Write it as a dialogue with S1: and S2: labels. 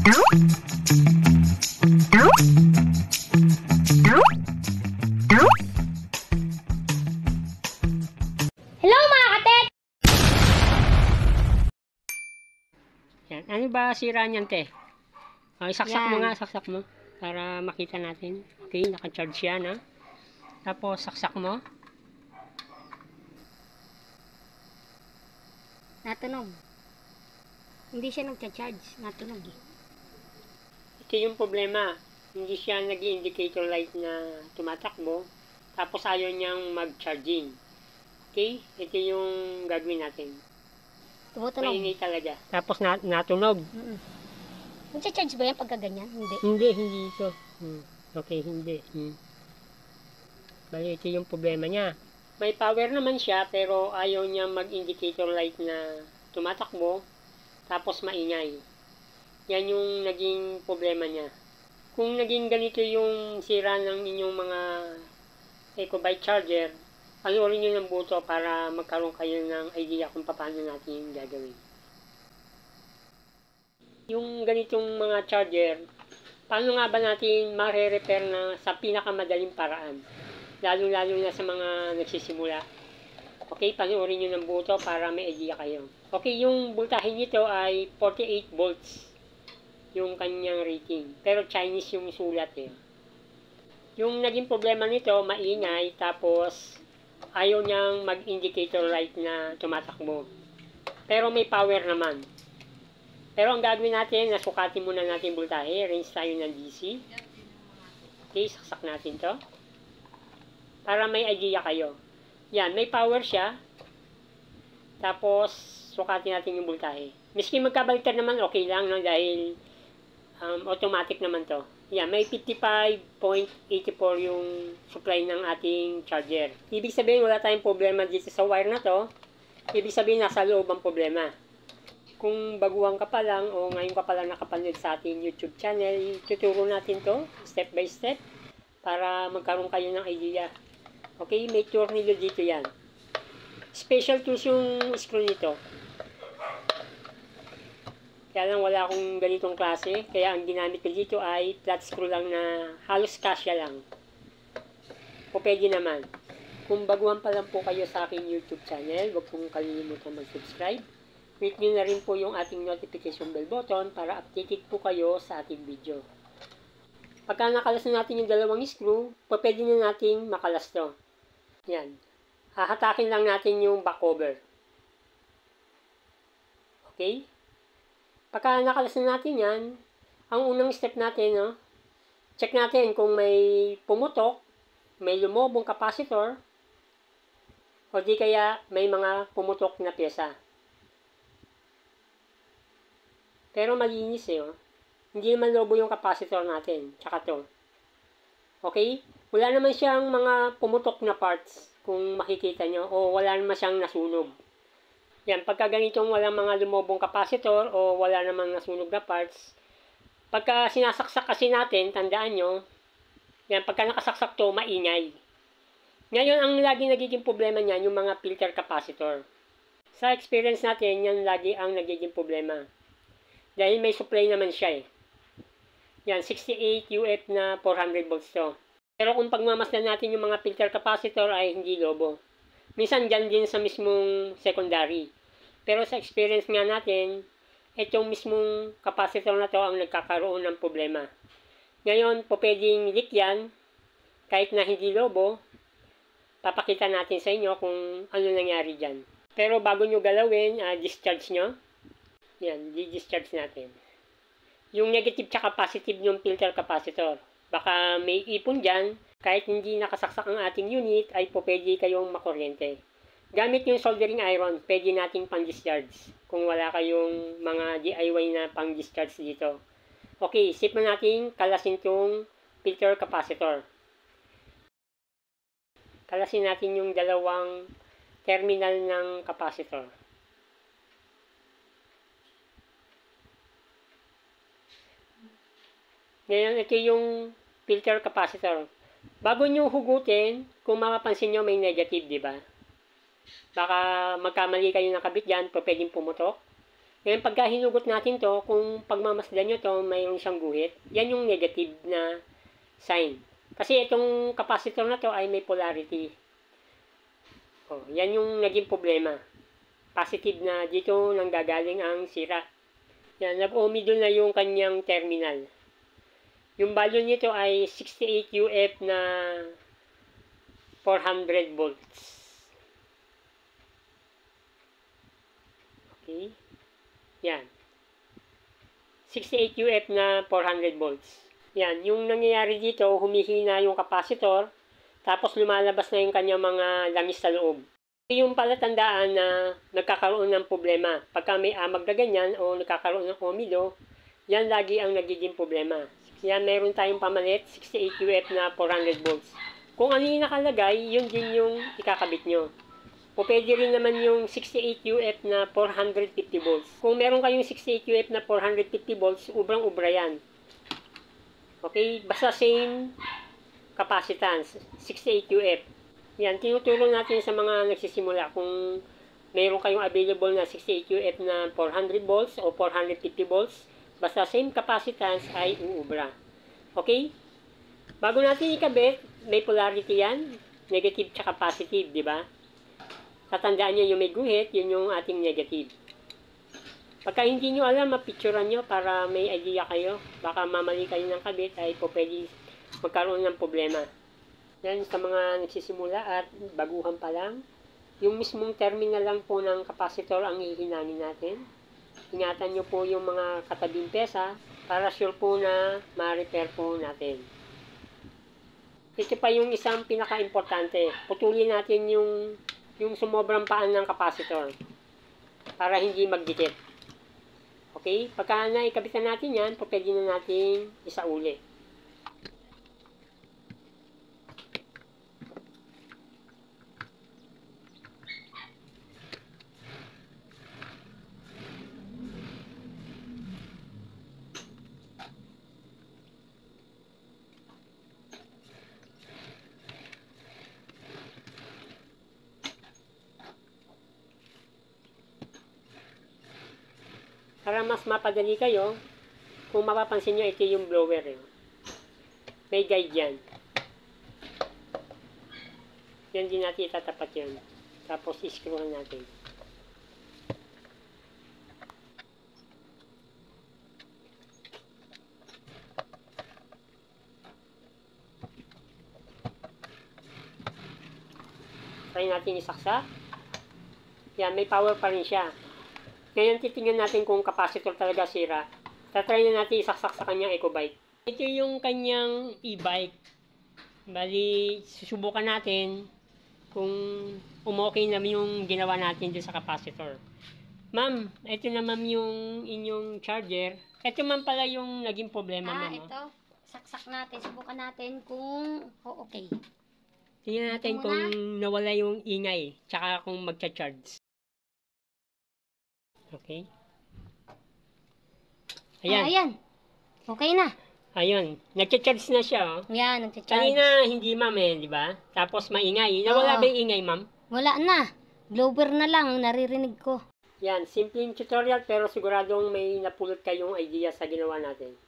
S1: Hello mga katek!
S2: Yan. Ano ba sira niyan, te? Saksak mo
S1: Yan.
S2: nga, saksak mo. Para makita natin. Okay, naka-charge yan, ha? Tapos, saksak mo.
S1: Natunog. Hindi siya nagcha-charge. Natunog eh.
S2: Ito yung problema. Hindi siya nag-indicator light na tumatakbo. Tapos, ayaw niyang mag-charging. Okay? Ito yung gagawin natin.
S1: Tumutunog.
S2: Mainit talaga. Tapos, natunog.
S1: Nagcha-charge ba yan pagka ganyan? Hindi.
S2: Hindi ito. Okay, hindi. Bali, ito yung problema niya. May power naman siya, pero ayaw niya mag-indicator light na tumatakbo, tapos maingay. Yan yung naging problema niya. Kung naging ganito yung sira ng inyong mga EcoBike charger, panoorin nyo ng buto para magkaroon kayo ng idea kung paano natin yung gagawin. Yung ganitong mga charger, paano nga ba natin mare-repair na sa pinakamadaling paraan? Lalo-lalo na sa mga nagsisimula. Okay, panoorin nyo ng buto para may idea kayo. Okay, yung voltahe nito ay 48 volts. Yung kanyang rating. Pero Chinese yung sulat eh. Yung naging problema nito, maingay, tapos ayaw niyang mag-indicator light na tumatakbo. Pero may power naman. Pero ang gagawin natin, nasukatin muna natin voltahe. Range tayo ng DC. Okay, saksak natin to. Para may idea kayo. Yan, may power siya. Tapos, sukatin natin yung voltahe. Miski magkabaliktad naman, okay lang, no? Dahil automatic naman to. Yan, may 55.84 yung supply ng ating charger. Ibig sabihin, wala tayong problema dito sa wire na to. Ibig sabihin, nasa loob ang problema. Kung baguhan ka pa lang o ngayon ka pa lang nakapanood sa ating YouTube channel, tuturo natin to step by step para magkaroon kayo ng idea. Okay, may tornilyo dito yan. Special tools yung screw nito. Kaya lang wala akong ganitong klase, kaya ang ginamit ko dito ay flat screw lang na halos kasya lang. O pwede naman. Kung baguhan pa lang po kayo sa aking YouTube channel, huwag pong kalimutan mag-subscribe. Click nyo na rin po yung ating notification bell button para updated po kayo sa ating video. Pagka nakalas na natin yung dalawang screw, pwede na natin makalas to. Yan. Hahatakin lang natin yung back cover. Okay? Pagka nakalas na natin yan, ang unang step natin, no, check natin kung may pumutok, may lumobong capacitor, o di kaya may mga pumutok na pyesa. Pero malinis eh, oh. Hindi naman lobo yung capacitor natin, tsaka to. Okay? Wala naman siyang mga pumutok na parts, kung makikita nyo, o wala naman siyang nasunog. Yan, pagka ganitong walang mga lumobong capacitor, o wala namang nasunog na parts, pagka sinasaksak kasi natin, tandaan nyo, yan, pagka nakasaksak to, maingay. Ngayon, ang lagi nagiging problema niyan, yung mga filter capacitor. Sa experience natin, yan lagi ang nagiging problema. Dahil may supply naman siya eh. Yan, 68 UF na 400 volts to. Pero kung pagmamasdan natin yung mga filter capacitor ay hindi lobo. Minsan dyan din sa mismong secondary. Pero sa experience nga natin, itong mismong capacitor na to ang nagkakaroon ng problema. Ngayon, po pwedeng leak yan, kahit na hindi lobo, papakita natin sa inyo kung ano nangyari dyan. Pero bago nyo galawin, discharge nyo. Yan, di-discharge natin. Yung negative tsaka positive yung filter capacitor. Baka may ipon dyan, kahit hindi nakasaksak ang ating unit, ay po pwede kayong makuryente. Gamit yung soldering iron, pwede nating pang-discharge. Kung wala kayong mga DIY na pang-discharge dito. Okay, sip na natin kalasin itong filter capacitor. Kalasin natin yung dalawang terminal ng capacitor. Ngayon, ito yung filter capacitor. Bago nyo hugutin, kung mapapansin nyo may negative, di ba? Baka magkamali kayo ng kabit dyan, pwedeng pumutok. Ngayon, pagka hinugot natin to, kung pagmamasdan nyo to, mayroon siyang guhit, yan yung negative na sign. Kasi itong capacitor na to ay may polarity. Oh, yan yung naging problema. Positive na dito nanggagaling ang sira. Yan, nag-omido na yung kanyang terminal. Yung value nito ay 68 UF na 400 volts. Okay. Yan. 68 UF na 400 volts. Yan. Yung nangyayari dito, humihina yung capacitor, tapos lumalabas na yung kanyang mga langis sa loob. Yung palatandaan na nagkakaroon ng problema. Pagka may amag na ganyan o nagkakaroon ng omido, yan lagi ang nagiging problema. Yan, meron tayong pamalit, 68 UF na 400 volts. Kung ano yung nakalagay, yun din yung ikakabit nyo. O pwede rin naman yung 68 UF na 450 volts. Kung meron kayong 68 UF na 450 volts, ubrang-ubra yan. Okay? Basta same capacitance, 68 UF. Yan, tinutulong natin sa mga nagsisimula. Kung meron kayong available na 68 UF na 400 volts o 450 volts, basta same capacitance ay uubra. Okay? Bago natin ikabit, may polarity yan. Negative tsaka positive, di ba? Tatandaan nyo yung may guhit, yun yung ating negative. Pagka hindi nyo alam, mapicturean nyo para may idea kayo. Baka mamali kayo ng kabit ay po pwede magkaroon ng problema. Yan sa mga nagsisimula at baguhan pa lang. Yung mismong terminal lang po ng capacitor ang hihinanin natin. Ingatan nyo po yung mga katabing pesa para sure po na ma-repair po natin. Ito pa yung isang pinaka-importante. Putulin natin yung sumobrang paan ng capacitor para hindi magdikit. Okay? Pagka naikabitan natin yan, pwede na natin isauli. Para mas mapadali kayo, kung mapapansin nyo, ito yung blower. May guide yan. Yan din natin itatapat yan. Tapos iscrewhan natin. Try natin isaksak. Yan, may power pa rin siya. Ngayon, titingnan natin kung capacitor talaga sira. Tatry na natin isaksak sa kanyang EcoBike. Ito yung kanyang e-bike. Bali, susubukan natin kung umokay na yung ginawa natin dun sa capacitor. Ma'am, ito na ma'am yung inyong charger. Ito ma'am pala yung naging problema ma'am.
S1: Ito. Saksak natin. Subukan natin kung okay.
S2: Tingnan natin kung nawala yung ingay. Tsaka kung magcha-charge. Okay. Ayan.
S1: Ayan. Okay na.
S2: Ayun. Nagcha-charge na siya. Oh.
S1: Yan, nagcha-charge.
S2: Kanina hindi ma'am di ba? Tapos maingay. Nawala ba yung ingay ma'am?
S1: Wala na. Blower na lang, naririnig ko.
S2: Yan. Simpleng tutorial pero siguradong may napulot kayong idea sa ginawa natin.